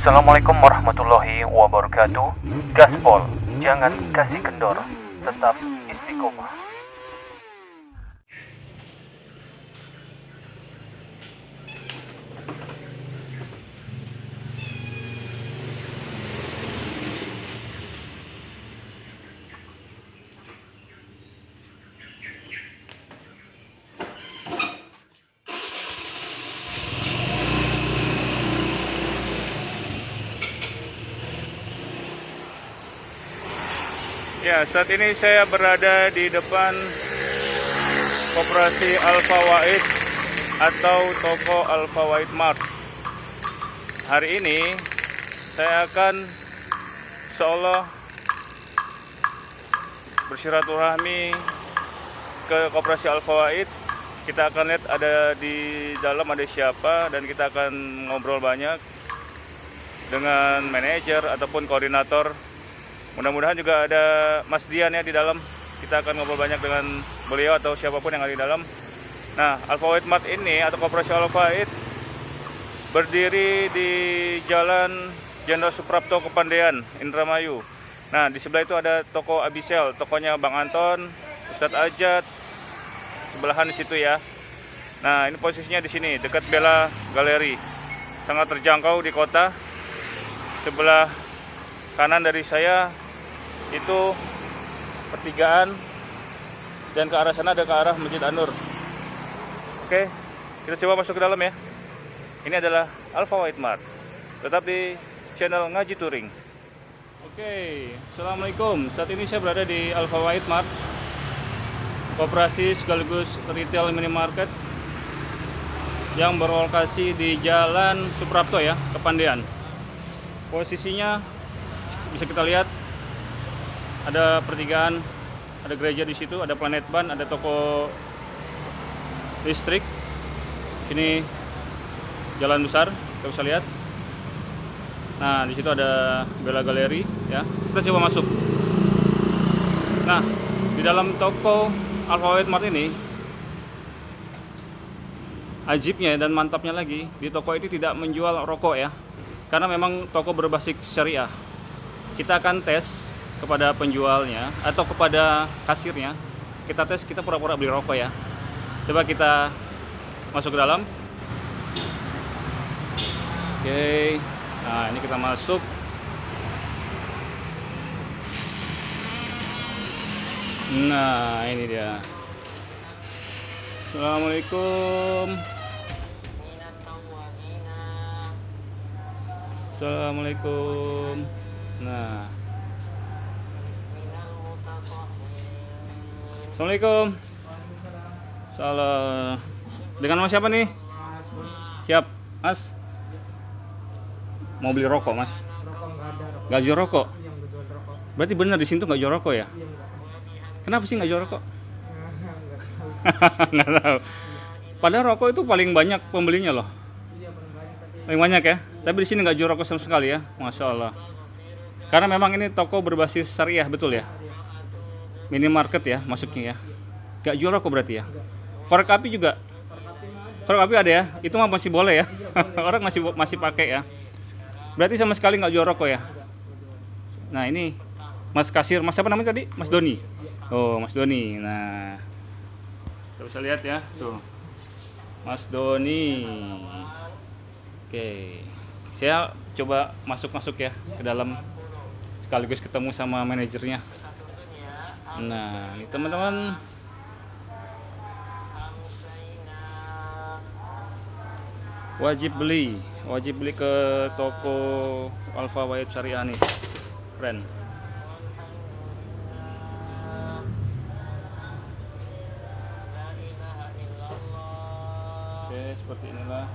Assalamualaikum warahmatullahi wabarakatuh. Gaspol, jangan kasih kendor, tetap istiqomah. Ya, saat ini saya berada di depan Koperasi Al-Fawaid atau toko Al-Fawaid Mart. Hari ini saya akan seolah bersilaturahmi ke Koperasi Al-Fawaid. Kita akan lihat ada di dalam ada siapa, dan kita akan ngobrol banyak dengan manajer ataupun koordinator. Mudah-mudahan juga ada Mas Dian ya di dalam. Kita akan ngobrol banyak dengan beliau atau siapapun yang ada di dalam. Nah, Al-Fawaid Mart ini atau Koperasi Al-Fawaid berdiri di Jalan Jenderal Suprapto Kepandean, Indramayu. Nah, di sebelah itu ada toko Abisel, tokonya Bang Anton, Ustadz Ajat, sebelahan di situ ya. Nah, ini posisinya di sini dekat Bella Galeri, sangat terjangkau di kota. Sebelah kanan dari saya itu pertigaan, dan ke arah sana ada ke arah Masjid An-Nur. Oke, kita coba masuk ke dalam ya. Ini adalah Al-Fawaid Mart. Tetap di channel Ngaji Touring. Oke, Assalamualaikum. Saat ini saya berada di Al-Fawaid Mart, koperasi sekaligus retail minimarket yang berlokasi di Jalan Suprapto ya, Kepandean. Posisinya bisa kita lihat ada pertigaan, ada gereja di situ, ada Planet Ban, ada toko listrik. Ini jalan besar, kita bisa lihat. Nah, di situ ada Bella Galeri ya. Kita coba masuk. Nah, di dalam toko Al-Fawaid Mart ini ajibnya dan mantapnya lagi, di toko ini tidak menjual rokok ya. Karena memang toko berbasis syariah. Kita akan tes kepada penjualnya atau kepada kasirnya. Kita tes, kita pura-pura beli rokok ya. Coba kita masuk ke dalam. Oke. Nah, ini kita masuk. Nah, ini dia. Assalamualaikum. Assalamualaikum. Nah, Assalamualaikum. Salam. Dengan Mas siapa nih? Siap, Mas. Mau beli rokok, Mas? Nggak jual rokok. Berarti benar di sini tuh nggak jual rokok ya? Kenapa sih nggak jual rokok? Nggak tahu. Padahal rokok itu paling banyak pembelinya loh. Paling banyak ya. Tapi di sini nggak jual rokok sama sekali ya, Masya Allah. Karena memang ini toko berbasis syariah, betul ya? Minimarket ya masuknya ya. Gak jual rokok berarti ya? Korek api juga? Korek api ada ya? Itu mah masih boleh ya? Orang masih pakai ya? Berarti sama sekali nggak jual rokok ya? Nah, ini Mas kasir, Mas siapa namanya tadi? Mas Doni? Oh, Mas Doni. Nah, kita bisa lihat ya, tuh Mas Doni. Oke, saya coba masuk ya ke dalam, sekaligus ketemu sama manajernya. Nah, ini teman-teman. Wajib beli ke toko Al-Fawaid Syariah nih. Keren. Oke, seperti inilah.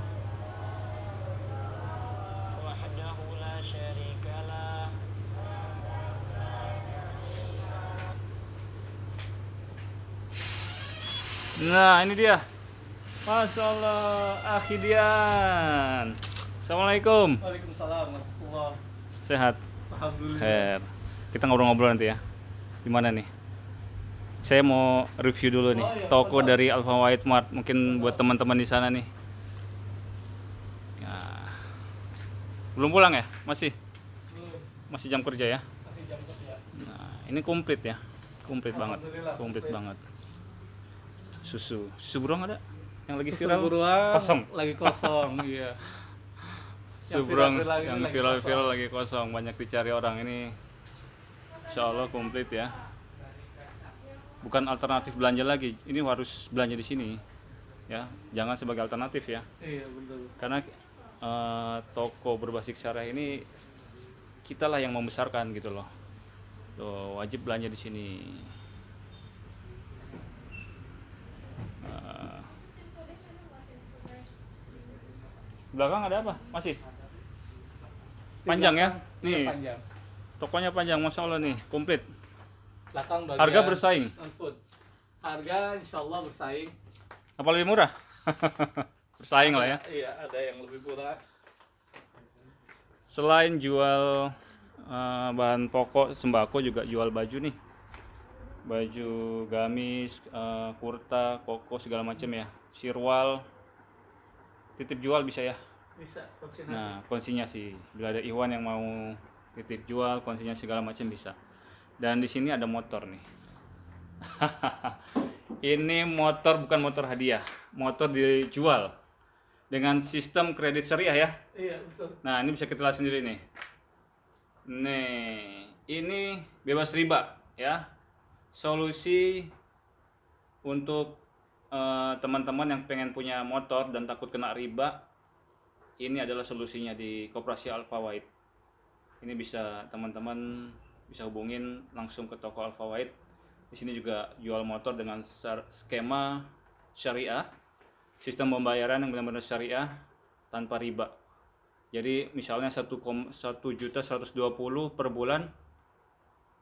Nah, ini dia. Masya Allah, Akhi Dian. Assalamualaikum. Waalaikumsalam warahmatullahi. Sehat? Alhamdulillah. Khair. Kita ngobrol-ngobrol nanti ya. Gimana nih? Saya mau review dulu nih toko dari Al-Fawaid Mart, mungkin buat teman-teman di sana nih. Ya. Belum pulang ya? Masih? Belum, Masih jam kerja ya? masih jam kerja. Nah, ini komplit ya. Komplit banget. Alhamdulillah, Komplit komplit. banget. Susu beruang ada? Yang lagi Susu viral? beruang Kosong. lagi kosong, iya. Susu Yang beruang viral-viral lagi yang lagi viral-viral kosong. lagi kosong. Banyak dicari orang ini. Insya Allah komplit ya. Bukan alternatif belanja lagi. Ini harus belanja di sini. Ya, jangan sebagai alternatif ya. Iya, betul. Karena toko berbasis syariah ini kitalah yang membesarkan gitu loh. Tuh, wajib belanja di sini. Belakang ada apa? Masih? Panjang ya? Iya, Nih, panjang. tokonya panjang, Masya Allah nih, komplit. Belakang bagian Harga bersaing? non-food. Harga insya Allah bersaing. Apa lebih murah? Bersaing lah ya. Iya, ada yang lebih murah. Selain jual bahan pokok sembako juga jual baju nih. Baju gamis, kurta, koko segala macam ya. Sirwal. Titip jual bisa ya. Bisa vaksinasi. Nah, konsinyasi. Bila ada Iwan yang mau titip jual, konsinyasi segala macam bisa. Dan di sini ada motor nih. Ini motor bukan motor hadiah, motor dijual dengan sistem kredit syariah ya. Iya, betul. Nah, ini bisa kita lihat sendiri nih. Nih, ini bebas riba ya. Solusi untuk teman-teman yang pengen punya motor dan takut kena riba, ini adalah solusinya di Koperasi Al Fawaid. Ini bisa teman-teman bisa hubungin langsung ke toko Al Fawaid. Di sini juga jual motor dengan skema syariah, sistem pembayaran yang benar-benar syariah tanpa riba. Jadi misalnya 1.120.000 per bulan,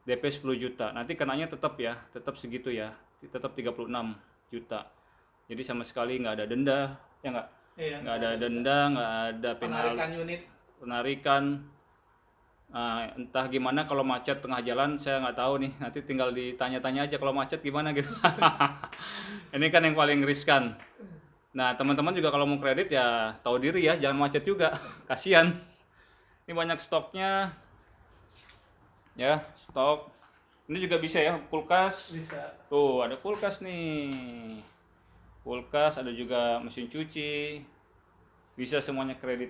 DP 10 juta. Nanti kenanya tetap ya, tetap segitu ya, tetap 36 juta. Jadi sama sekali nggak ada denda, ya nggak? Iya, Nggak ada denda, nggak ada penalti, penarikan unit. penarikan. Entah gimana kalau macet tengah jalan, saya nggak tahu nih. Nanti tinggal ditanya-tanya aja kalau macet gimana gitu. Ini kan yang paling riskan. Nah, teman-teman juga kalau mau kredit ya tahu diri ya, jangan macet juga. Kasihan. Ini banyak stoknya. Ya, stok. Ini juga bisa ya, kulkas. Bisa. Tuh, ada kulkas nih. Kulkas, ada juga mesin cuci. Bisa semuanya kredit.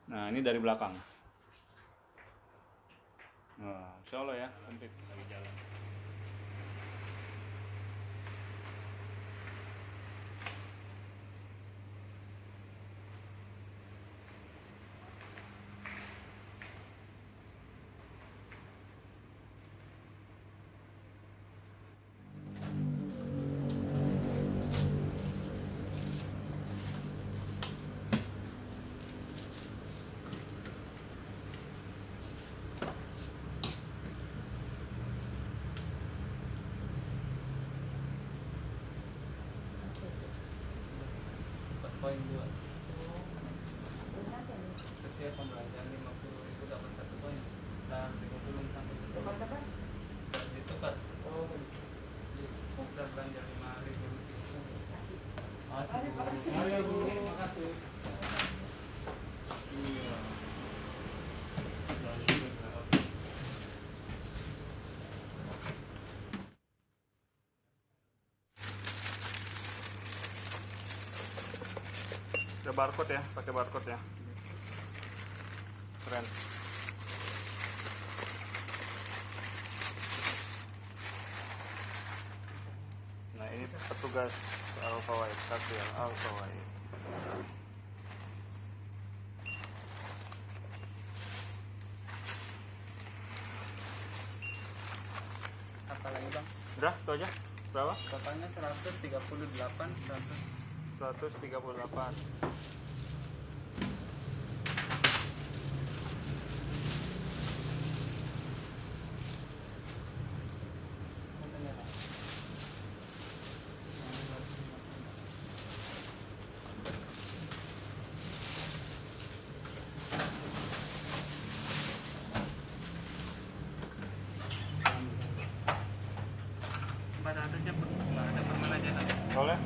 Nah, ini dari belakang. Nah, insya Allah ya, komplit lagi jalan. Poin 2. Setiap pembelajaran 50.000 dapat 1 poin dan 50 sampai 1 poin. Ditukar. Oh. Bisa belanja 5.000 rupiah. Ayo Bu, makasih. Iya. Ada barcode ya, pakai barcode ya. Keren. Nah, ini petugas Al Fawaid, kasir Al Fawaid. Apa lagi Bang? Udah, itu aja. Berapa? Totalnya 138, 138. Pada atasnya ada permen aja nanti. Boleh?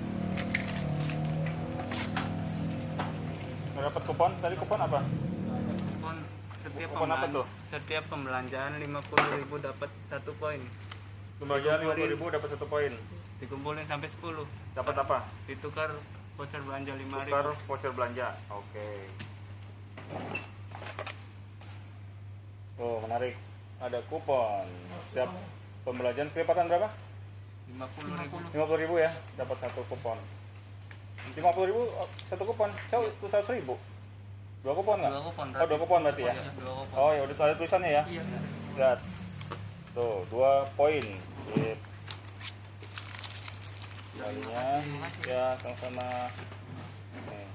Dapat kupon, tadi kupon apa? Kupon setiap Kupon apa tuh? Setiap pembelanjaan 50.000 dapat 1 poin. Pembagian 50.000 dapat 1 poin. Dikumpulin sampai 10. Dapat apa? Ditukar voucher belanja 5.000. Tukar voucher belanja. Oke. Oh, menarik. Ada kupon. Setiap pembelanjaan kelipatan berapa? 50.000. 50.000 ya, dapat 1 kupon. 50.000 1 kupon. Saya 100.000. 2 kupon nggak? 2 kupon. Oh, 2 kupon berarti ya? Iya, 2 kupon. Oh, ya udah ada tulisannya ya? Iya. Lihat. Tuh, 2 poin. Sip. Kalinya ya sama-sama. Nih.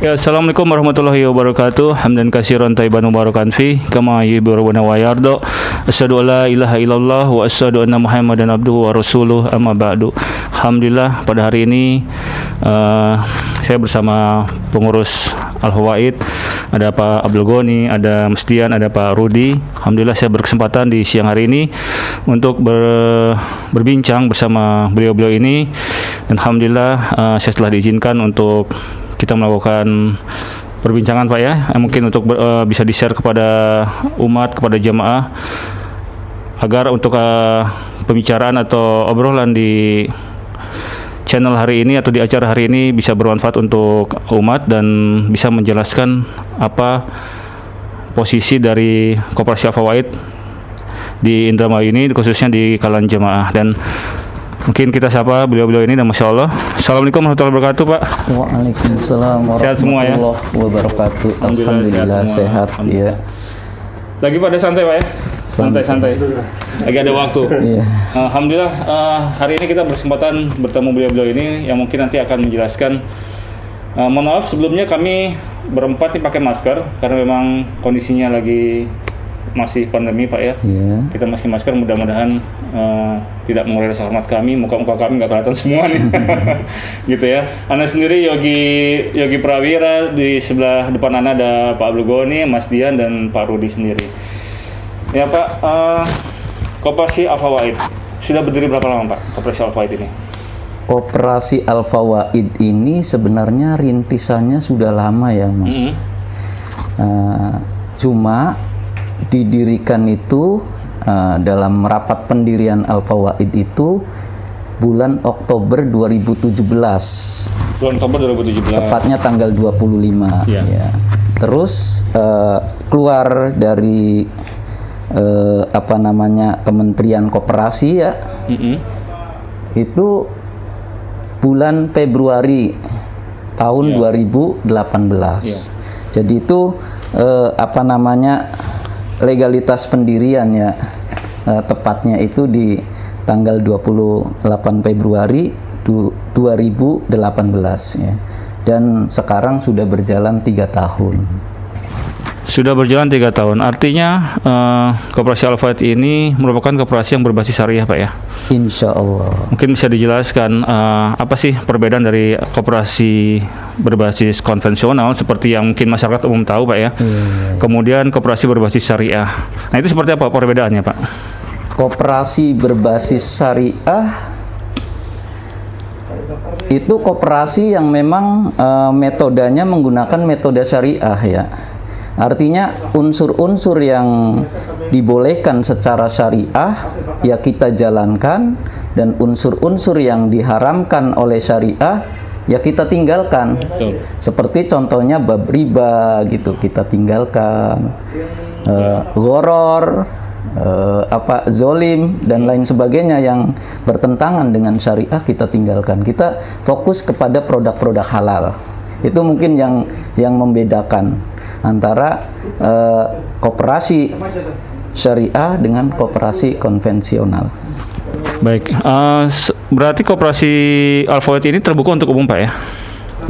Ya, assalamualaikum warahmatullahi wabarakatuh. Hamdan katsiran thayyiban mubarakan fi kama yuhibbu rabbuna wa yarda. Asyhadu alla ilaha illallah wa asyhadu anna Muhammadan abduhu wa rasuluh. Amma ba'du. Alhamdulillah pada hari ini saya bersama pengurus Al-Fawaid, ada Pak Abdul Goni, ada Mas Dian, ada Pak Rudi. Alhamdulillah saya berkesempatan di siang hari ini untuk berbincang bersama beliau-beliau ini. Dan alhamdulillah saya telah diizinkan untuk kita melakukan perbincangan Pak ya, mungkin untuk bisa di-share kepada umat, kepada jamaah, agar untuk pembicaraan atau obrolan di channel hari ini atau di acara hari ini bisa bermanfaat untuk umat dan bisa menjelaskan apa posisi dari Koperasi Al-Fawaid di Indramayu ini, khususnya di kalangan jamaah. Dan mungkin kita sapa beliau-beliau ini, dan Masya Allah. Assalamualaikum warahmatullahi wabarakatuh Pak. Waalaikumsalam Sehat semua ya? warahmatullahi wabarakatuh. Alhamdulillah sehat ya. Lagi pada santai Pak ya? Santai-santai. Lagi ada waktu. Iya. Alhamdulillah hari ini kita berkesempatan bertemu beliau-beliau ini yang mungkin nanti akan menjelaskan. Mohon maaf sebelumnya kami berempat nih pakai masker karena memang kondisinya lagi masih pandemi Pak ya. Iya. Kita masih masker, mudah-mudahan tidak mengurangi rasa hormat kami. Muka-muka kami nggak kelihatan semua nih. Gitu ya. Anda sendiri Yogi Prawira, di sebelah depan Anda ada Pak Abdul Goni, Mas Dian, dan Pak Rudi sendiri. Ya Pak, Koperasi Al-Fawaid sudah berdiri berapa lama Pak, Koperasi Al-Fawaid ini? Koperasi Al-Fawaid ini sebenarnya rintisannya sudah lama ya Mas. Cuma didirikan itu dalam rapat pendirian Al-Fawaid itu bulan Oktober 2017. Bulan Oktober 2017. Tepatnya tanggal 25. Ya. Ya. Terus keluar dari Kementerian Koperasi ya. Itu bulan Februari tahun 2018. Ya. Jadi itu legalitas pendirian ya, tepatnya itu di tanggal 28 Februari 2018 ya. Dan sekarang sudah berjalan 3 tahun. Sudah berjalan 3 tahun. Artinya Koperasi Al-Fawaid ini merupakan koperasi yang berbasis syariah Pak ya? Insya Allah. Mungkin bisa dijelaskan apa sih perbedaan dari koperasi berbasis konvensional seperti yang mungkin masyarakat umum tahu Pak ya? Kemudian koperasi berbasis syariah. Nah itu seperti apa perbedaannya Pak? Koperasi berbasis syariah itu koperasi yang memang metodenya menggunakan metode syariah ya. Artinya unsur-unsur yang dibolehkan secara syariah ya kita jalankan, dan unsur-unsur yang diharamkan oleh syariah ya kita tinggalkan. Betul. Seperti contohnya bab riba gitu kita tinggalkan, gharar, zolim dan lain sebagainya yang bertentangan dengan syariah kita tinggalkan. Kita fokus kepada produk-produk halal. Itu mungkin yang membedakan antara koperasi syariah dengan koperasi konvensional. Baik, berarti Koperasi Al-Fawaid ini terbuka untuk umum Pak ya?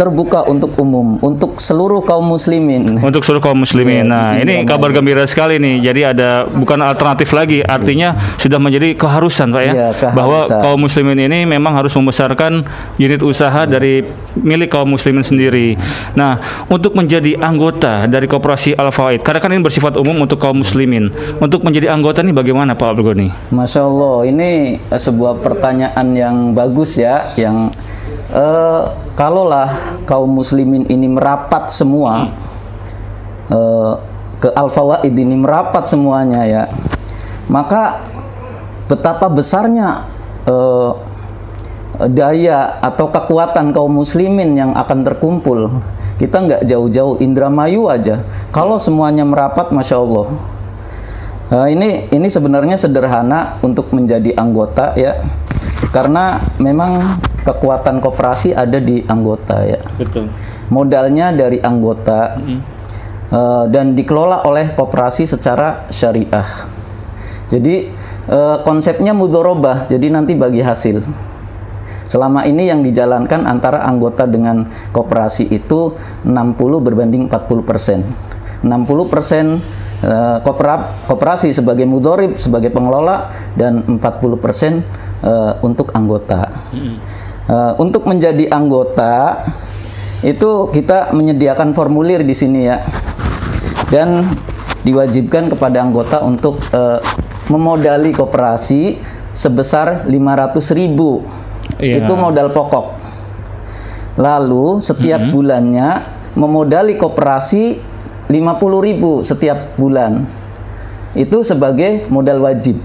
terbuka untuk umum, untuk seluruh kaum muslimin. Untuk seluruh kaum muslimin. Nah, ini kabar gembira sekali nih. Jadi ada bukan alternatif lagi, artinya sudah menjadi keharusan, Pak ya, Iya, keharusan. bahwa kaum muslimin ini memang harus membesarkan unit usaha dari milik kaum muslimin sendiri. Nah, untuk menjadi anggota dari Koperasi Al-Fawaid, karena kan ini bersifat umum untuk kaum muslimin. Untuk menjadi anggota ini bagaimana, Pak Abdul Ghani? Masya Allah, ini sebuah pertanyaan yang bagus ya, yang kalaulah kaum muslimin ini merapat semua ke Al-Fawaid ini merapat semuanya ya, maka betapa besarnya daya atau kekuatan kaum muslimin yang akan terkumpul. Kita nggak jauh-jauh, Indramayu aja, kalau semuanya merapat, Masya Allah. Ini sebenarnya sederhana untuk menjadi anggota ya, karena memang kekuatan koperasi ada di anggota ya. Betul. Modalnya dari anggota dan dikelola oleh koperasi secara syariah. Jadi konsepnya mudharabah, jadi nanti bagi hasil. Selama ini yang dijalankan antara anggota dengan koperasi itu 60 berbanding 40%. 60% koperasi sebagai mudharib, sebagai pengelola, dan 40% untuk anggota. Untuk menjadi anggota itu kita menyediakan formulir di sini ya, dan diwajibkan kepada anggota untuk memodali koperasi sebesar 500.000. Iya. Itu modal pokok. Lalu setiap bulannya memodali koperasi 50.000 setiap bulan. Itu sebagai modal wajib.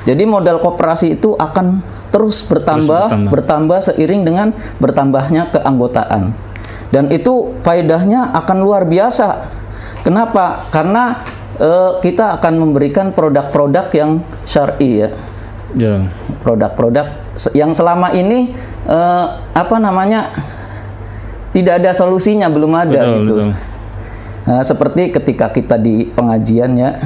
Jadi modal koperasi itu akan terus bertambah seiring dengan bertambahnya keanggotaan. Dan itu faedahnya akan luar biasa. Kenapa? Karena kita akan memberikan produk-produk yang syar'i ya. Ya. Produk-produk yang selama ini tidak ada solusinya, belum ada Betul, gitu. betul. Seperti ketika kita di pengajian ya,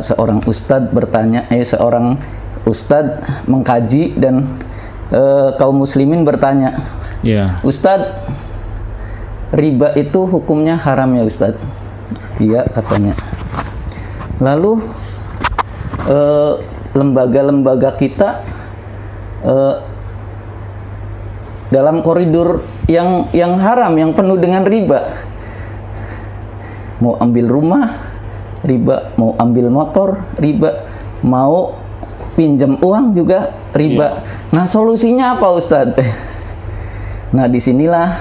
seorang ustadz bertanya, seorang ustadz mengkaji dan kaum muslimin bertanya, Ustadz, riba itu hukumnya haram ya Ustadz? Iya katanya. Lalu lembaga-lembaga kita dalam koridor yang haram, yang penuh dengan riba. Mau ambil rumah, riba. Mau ambil motor, riba. Mau pinjam uang juga riba. Nah, solusinya apa Ustadz? Nah, disinilah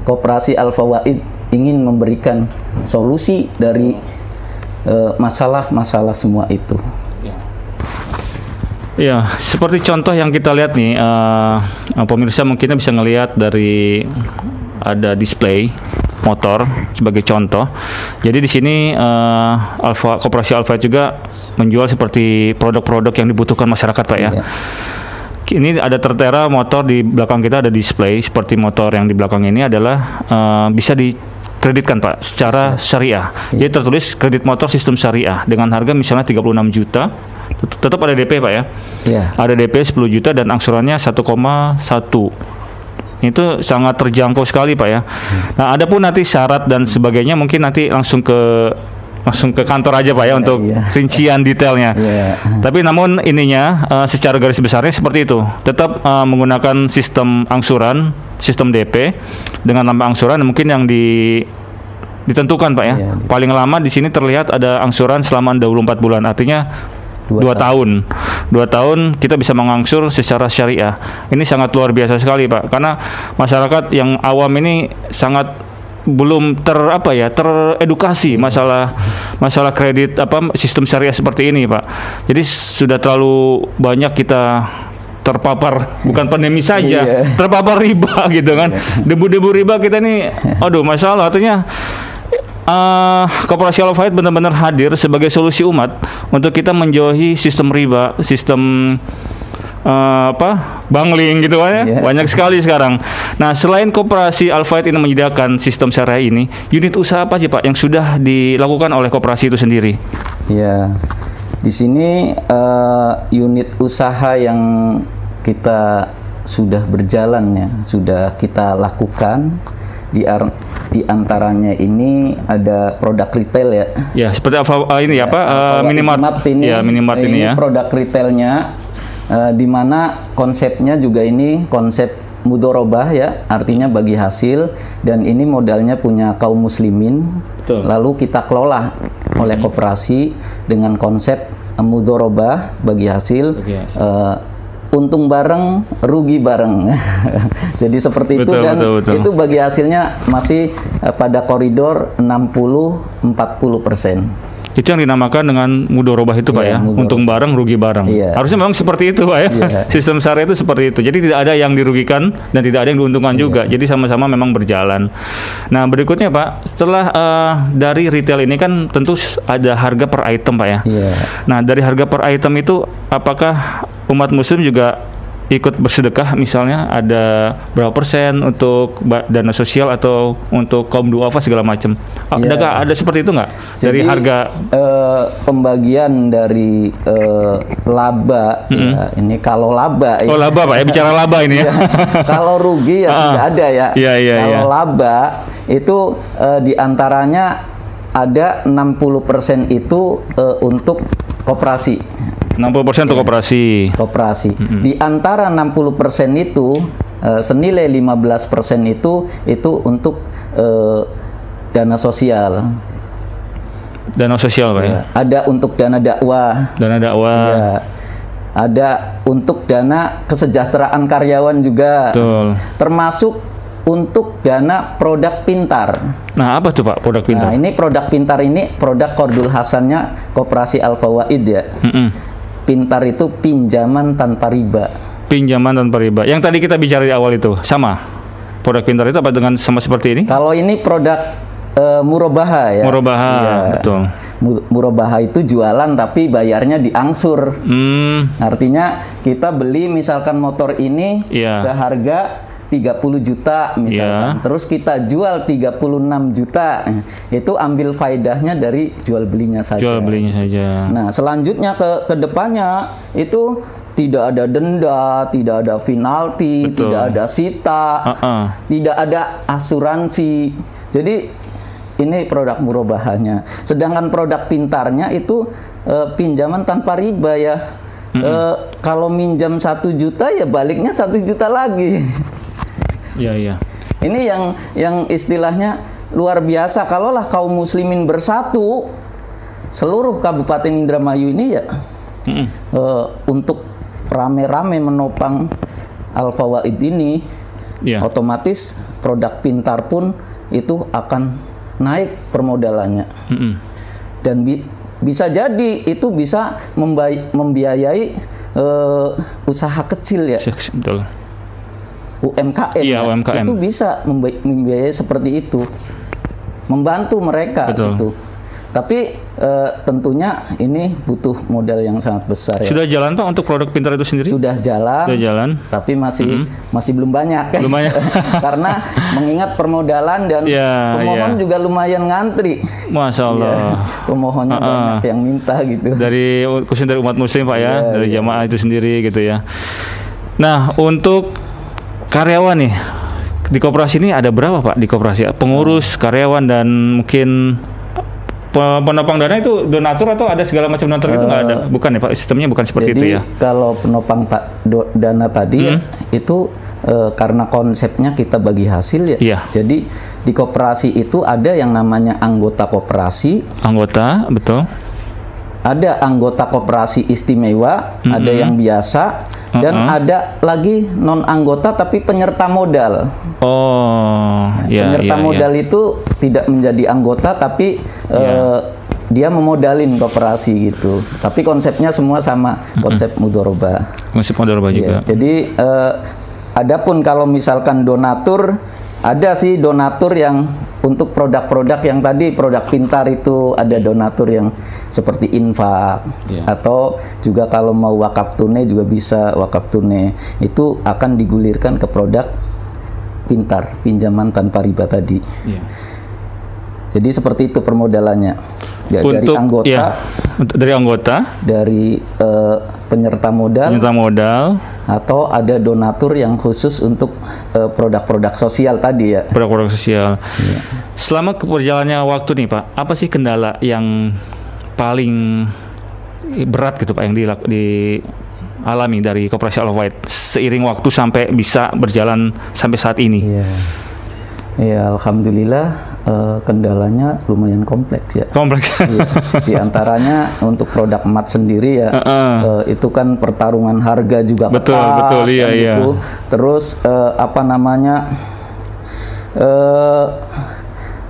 Koperasi Al-Fawaid ingin memberikan solusi dari masalah-masalah semua itu. Ya, seperti contoh yang kita lihat nih, pemirsa mungkin bisa ngelihat dari ada display motor sebagai contoh. Jadi di sini Koperasi Al-Fawaid juga menjual seperti produk-produk yang dibutuhkan masyarakat, Pak ya. Ini ada tertera motor di belakang kita, ada display seperti motor yang di belakang ini adalah bisa dikreditkan Pak secara syariah. Jadi tertulis kredit motor sistem syariah dengan harga misalnya 36 juta. Tetap ada DP Pak ya. Ada DP 10 juta dan angsurannya 1,1. Itu sangat terjangkau sekali Pak ya. Nah, ada pun nanti syarat dan sebagainya mungkin nanti langsung ke kantor aja Pak ya untuk rincian detailnya. Tapi namun ininya secara garis besarnya seperti itu. Tetap menggunakan sistem angsuran, sistem DP dengan nambah angsuran mungkin yang ditentukan Pak ya. Paling lama di sini terlihat ada angsuran selama 24 bulan. Artinya 2 tahun. 2 tahun kita bisa mengangsur secara syariah. Ini sangat luar biasa sekali Pak. Karena masyarakat yang awam ini sangat belum teredukasi masalah kredit sistem syariah seperti ini Pak. Jadi sudah terlalu banyak kita terpapar, bukan pandemi saja, terpapar riba gitu kan. Debu-debu riba kita ini, aduh masalah. Artinya Koperasi Al-Fawaid benar-benar hadir sebagai solusi umat untuk kita menjauhi sistem riba, sistem bangling gitu kan ya. Banyak sekali sekarang. Nah, selain Koperasi Al-Fawaid ini menyediakan sistem syariah ini, unit usaha apa sih Pak yang sudah dilakukan oleh koperasi itu sendiri? Ya, di sini unit usaha yang kita sudah berjalan ya, sudah kita lakukan. Di antaranya ini ada produk retail ya. Ya, seperti apa ini ya, Minimart ini. Ya, Minimart ini ya. Produk retailnya di mana konsepnya juga ini konsep mudorobah ya, artinya bagi hasil, dan ini modalnya punya kaum muslimin. Betul. Lalu kita kelola oleh koperasi dengan konsep mudorobah bagi hasil. Untung bareng, rugi bareng. Jadi seperti itu, dan itu bagi hasilnya masih pada koridor 60-40%. Itu yang dinamakan dengan mudorobah itu, Pak ya. Untung bareng, rugi bareng. Harusnya memang seperti itu, Pak ya. Sistem syariah itu seperti itu. Jadi tidak ada yang dirugikan dan tidak ada yang diuntungkan juga. Jadi sama-sama memang berjalan. Nah, berikutnya Pak, setelah dari retail ini kan tentu ada harga per item, Pak ya. Nah, dari harga per item itu apakah umat muslim juga ikut bersedekah, misalnya ada berapa persen untuk dana sosial atau untuk kaum duafa segala macam? Adakah ada seperti itu nggak? Dari harga pembagian dari laba ya, ini kalau laba ya. Oh, laba Pak ya, bicara laba ini ya. Kalau rugi ya tidak ada ya. Kalau laba itu diantaranya ada 60% itu untuk koperasi. 60% untuk koperasi. Di antara 60% itu senilai 15% itu untuk dana sosial. Dana sosial, Pak ya. Ada untuk dana dakwah. Ya. Ada untuk dana kesejahteraan karyawan juga. Betul. Termasuk untuk dana produk pintar. Nah, apa tuh Pak produk pintar? Nah, ini produk pintar ini produk Qardul Hasannya Koperasi Al Fawaid ya. Pintar itu pinjaman tanpa riba. Pinjaman tanpa riba. Yang tadi kita bicara di awal itu sama. Produk pintar itu apa dengan sama seperti ini? Kalau ini produk murobaha ya. Murobaha, betul. Murobaha itu jualan tapi bayarnya diangsur. Artinya kita beli misalkan motor ini seharga 30 juta misalkan. Terus kita jual 36 juta. Itu ambil faedahnya dari jual belinya saja. Nah, selanjutnya ke depannya itu tidak ada denda, tidak ada penalti, tidak ada sita, tidak ada asuransi. Jadi ini produk murobahanya. Sedangkan produk pintarnya itu pinjaman tanpa riba ya. Kalau minjam 1 juta ya baliknya 1 juta lagi. Iya. Ini yang istilahnya luar biasa. Kalaulah kaum muslimin bersatu, seluruh Kabupaten Indramayu ini ya untuk rame-rame menopang Al Fawaid ini, otomatis produk pintar pun itu akan naik permodalannya. Dan bisa jadi itu bisa membiayai usaha kecil ya. Betul. UMKM, UMKM itu bisa membiayai seperti itu, membantu mereka gitu. Tapi tentunya ini butuh modal yang sangat besar. Sudah jalan Pak untuk produk pintar itu sendiri? Sudah jalan. Tapi masih belum banyak. Karena mengingat permodalan dan pemohon juga lumayan ngantri. Masya Allah. Pemohonnya banyak yang minta gitu. Khususnya dari umat muslim Pak ya, dari jamaah itu sendiri gitu ya. Nah, untuk karyawan nih di koperasi ini ada berapa Pak di koperasi? Pengurus, karyawan, dan mungkin penopang dana itu donatur atau ada segala macam donatur itu nggak ada? Bukan ya Pak, sistemnya bukan seperti itu ya? Jadi kalau penopang dana tadi itu karena konsepnya kita bagi hasil ya. Jadi di koperasi itu ada yang namanya anggota koperasi. Anggota, betul. Ada anggota koperasi istimewa, ada yang biasa, dan ada lagi non anggota tapi penyerta modal. Penyerta modal itu tidak menjadi anggota tapi dia memodalin koperasi gitu. Tapi konsepnya semua sama, konsep mudorobah. Konsep mudorobah juga. Jadi adapun kalau misalkan donatur, ada sih donatur yang untuk produk-produk yang tadi produk pintar itu ada donatur yang seperti infak atau juga kalau mau wakaf tunai juga bisa wakaf tunai, itu akan digulirkan ke produk pintar, pinjaman tanpa riba tadi. Jadi seperti itu permodalannya. Dari anggota, dari anggota, dari penyerta modal, atau ada donatur yang khusus untuk produk-produk sosial tadi ya. Produk-produk sosial. Iya. Selama keperjalanannya waktu nih Pak, apa sih kendala yang paling berat gitu Pak yang dialami dari Koperasi All of White seiring waktu sampai bisa berjalan sampai saat ini? Iya. Ya, alhamdulillah kendalanya lumayan kompleks ya. Kompleks. Iya. Di antaranya untuk produk emat sendiri ya, itu kan pertarungan harga juga Betul, ketat, betul, iya, kan iya. gitu. Terus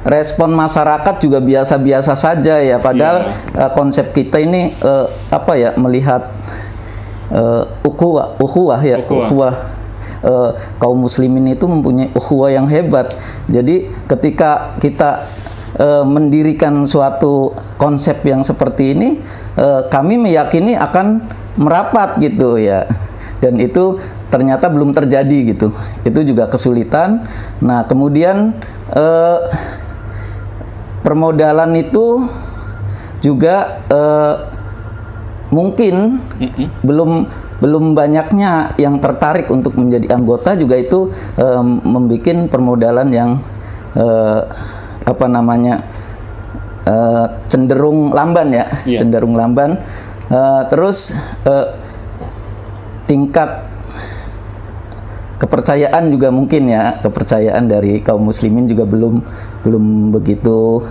respon masyarakat juga biasa-biasa saja ya. Padahal konsep kita ini melihat ukhuwah ya, ukhuwah. Kaum muslimin itu mempunyai ukhuwah yang hebat. Jadi ketika kita mendirikan suatu konsep yang seperti ini, kami meyakini akan merapat gitu ya. Dan itu ternyata belum terjadi gitu. Itu juga kesulitan. Nah, kemudian permodalan itu juga mungkin belum banyaknya yang tertarik untuk menjadi anggota, juga itu membuat permodalan yang cenderung lamban ya, cenderung lamban. Terus tingkat kepercayaan juga mungkin ya, kepercayaan dari kaum muslimin juga belum begitu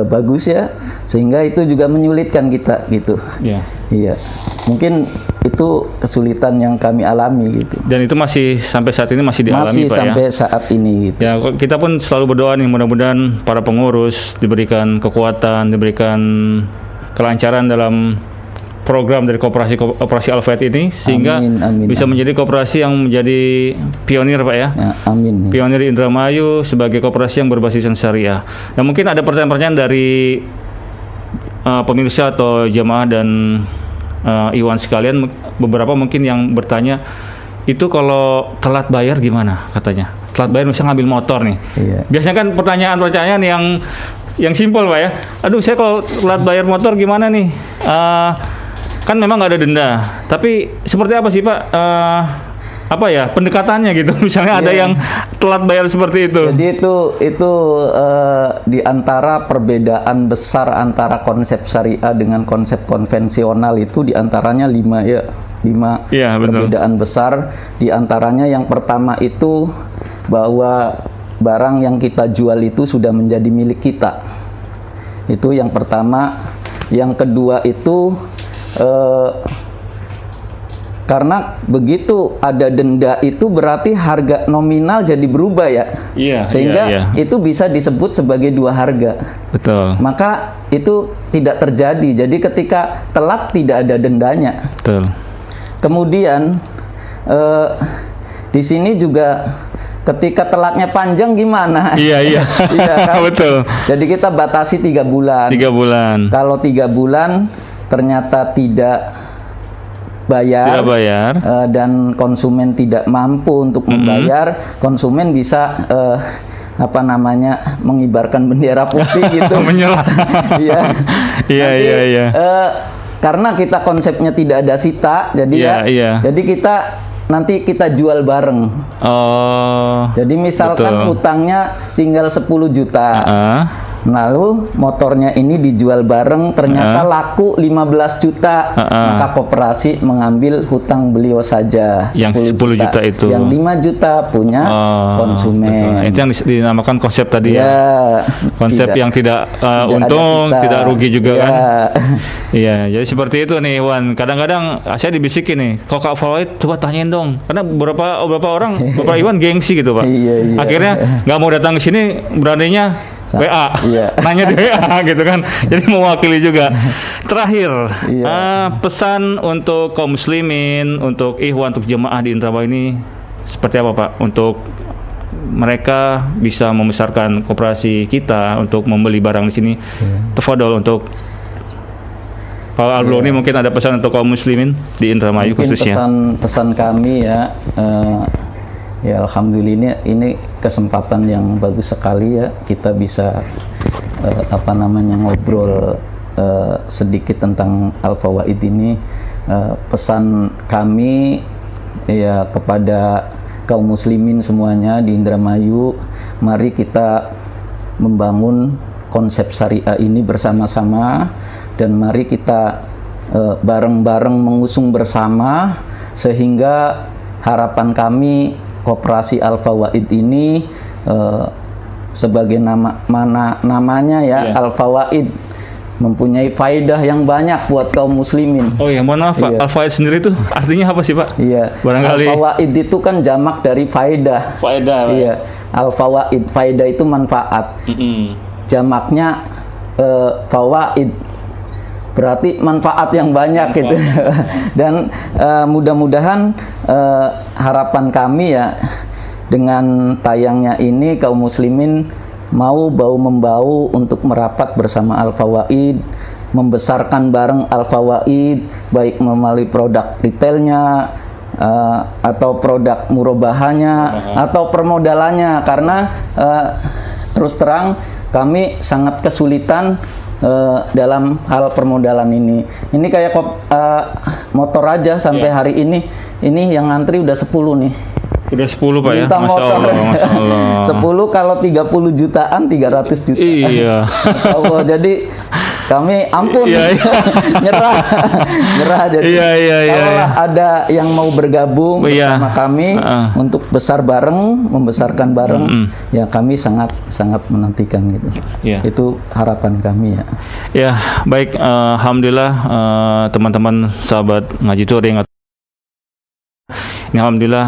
bagus ya, sehingga itu juga menyulitkan kita gitu. Iya, mungkin itu kesulitan yang kami alami gitu. Dan itu masih sampai saat ini masih dialami Pak ya? Masih sampai saat ini gitu. Ya, kita pun selalu berdoa nih, mudah-mudahan para pengurus diberikan kekuatan, diberikan kelancaran dalam program dari Koperasi All of White ini, sehingga amin, bisa menjadi koperasi yang menjadi pionir Pak ya. Amin. Pionir di Indramayu sebagai koperasi yang berbasis syariah. Nah, mungkin ada pertanyaan-pertanyaan dari pemirsa atau jamaah dan Iwan sekalian, beberapa mungkin yang bertanya, itu kalau telat bayar gimana katanya? Telat bayar misalnya ngambil motor nih. Iya. Biasanya kan pertanyaan-pertanyaan yang simpel Pak ya. Aduh, saya kalau telat bayar motor gimana nih? Kan memang nggak ada denda, tapi seperti apa sih Pak? Pendekatannya gitu, misalnya ada yang telat bayar seperti itu. Jadi itu di antara perbedaan besar antara konsep syariah dengan konsep konvensional itu, di antaranya 5 perbedaan besar. Di antaranya yang pertama itu bahwa barang yang kita jual itu sudah menjadi milik kita. Itu yang pertama. Yang kedua itu karena begitu ada denda itu berarti harga nominal jadi berubah ya. Sehingga itu bisa disebut sebagai dua harga. Betul. Maka itu tidak terjadi. Jadi ketika telat tidak ada dendanya. Betul. Kemudian di sini juga ketika telatnya panjang gimana? Iya kan? Betul. Jadi kita batasi 3 bulan. 3 bulan. Kalau 3 bulan ternyata tidak bayar, dan konsumen tidak mampu untuk membayar, konsumen bisa mengibarkan bendera putih gitu. Menyerah. Iya. Karena kita konsepnya tidak ada sita, jadi jadi nanti kita jual bareng. Jadi misalkan hutangnya tinggal 10 juta. Lalu motornya ini dijual bareng, ternyata laku 15 juta. Maka koperasi mengambil hutang beliau saja 10 juta itu. Yang 5 juta punya konsumen. Betul. Itu yang dinamakan konsep tadi ya. Konsep yang tidak untung, tidak rugi juga kan. Iya, jadi seperti itu nih Wan. Kadang-kadang saya dibisikin nih, kok Kak Fawaid coba tanyain dong. Karena beberapa orang, beberapa Iwan gengsi gitu Pak. Akhirnya nggak mau datang ke sini, beraninya WA. Nanya di WA gitu kan. Jadi mewakili juga. Terakhir, pesan untuk kaum muslimin, untuk ikhwan, untuk jemaah di Indramayu ini seperti apa Pak? Untuk mereka bisa membesarkan koperasi kita untuk membeli barang di sini. Tafadhol untuk Pak Al-Bloni, mungkin ada pesan untuk kaum muslimin di Indramayu mungkin khususnya. Pesan kami ya, ya alhamdulillah ini kesempatan yang bagus sekali ya, kita bisa ngobrol sedikit tentang Al-Fawaid ini. Pesan kami ya kepada kaum muslimin semuanya di Indramayu, mari kita membangun konsep syariah ini bersama-sama, dan mari kita bareng-bareng mengusung bersama, sehingga harapan kami Koperasi Al Fawaid ini sebagai namanya ya, Al Fawaid, mempunyai faedah yang banyak buat kaum muslimin. Oh ya, mohon maaf Pak, Iya. Al-Faid sendiri itu artinya apa sih Pak? Iya. Barangkali. Al-fawaid itu kan jamak dari faedah. Faedah. Pak. Iya. Al-fawaid, faedah itu manfaat. Jamaknya fawaid. Berarti manfaat yang banyak gitu. Dan mudah-mudahan harapan kami ya, dengan tayangnya ini kaum muslimin mau bau-membau untuk merapat bersama Al-Fawaid, membesarkan bareng Al-Fawaid, baik melalui produk retailnya, atau produk murabahanya, atau permodalannya, karena terus terang kami sangat kesulitan dalam hal permodalan ini. Ini kayak motor aja sampai hari ini yang ngantri udah 10 nih. Udah 10 Pak ya? Minta Masya motor. Allah, Masya Allah. 10 kalau 30 jutaan, 300 juta. Iya. Masya Allah. Jadi kami ampun. Iya, iya. Nyerah. Jadi kalaulah ada yang mau bergabung bersama kami untuk besar bareng, membesarkan bareng, ya kami sangat menantikan gitu. Iya. Itu harapan kami ya. Ya, baik. Alhamdulillah teman-teman sahabat ngaji touring. Ini alhamdulillah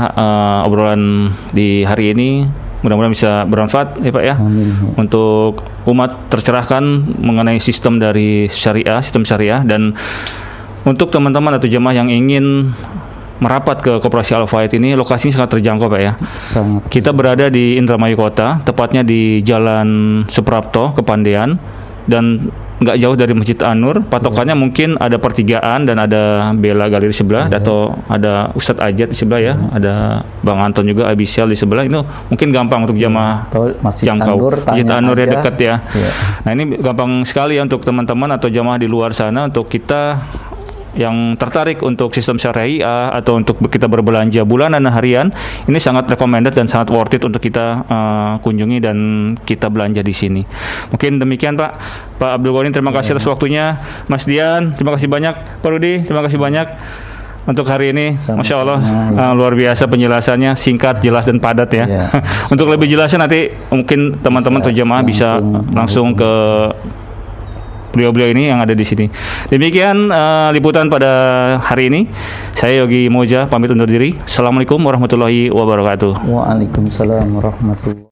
obrolan di hari ini mudah-mudahan bisa bermanfaat ya Pak ya. Amin. Untuk umat tercerahkan mengenai sistem syariah, dan untuk teman-teman atau jemaah yang ingin merapat ke Koperasi Al Fawaid ini, lokasinya sangat terjangkau Pak ya. Sangat. Kita berada di Indramayu Kota, tepatnya di Jalan Suprapto, Kepandean, dan nggak jauh dari Masjid An-Nur. Patokannya mungkin ada pertigaan dan ada Bella Galeri sebelah, atau ada Ustadz Ajat di sebelah ya, ada Bang Anton juga Abisial di sebelah. Itu mungkin gampang untuk jamaah Masjid jangkau. An-Nur, Masjid An-Nur ya aja. dekat ya. Iya. Nah ini gampang sekali ya untuk teman-teman atau jamaah di luar sana, untuk kita yang tertarik untuk sistem syariah atau untuk kita berbelanja bulanan dan harian, ini sangat recommended dan sangat worth it untuk kita kunjungi dan kita belanja di sini. Mungkin demikian Pak Abdul Ghani, terima kasih atas waktunya. Mas Dian, terima kasih banyak. Pak Rudi, terima kasih banyak untuk hari ini. Sama-sama. Masya Allah, luar biasa penjelasannya, singkat, jelas dan padat ya. Ya. Untuk lebih jelasnya nanti mungkin teman-teman atau jemaah bisa langsung ke beliau-beliau ini yang ada di sini. Demikian liputan pada hari ini. Saya Yogi Moja pamit undur diri. Assalamualaikum warahmatullahi wabarakatuh. Waalaikumsalam warahmatullahi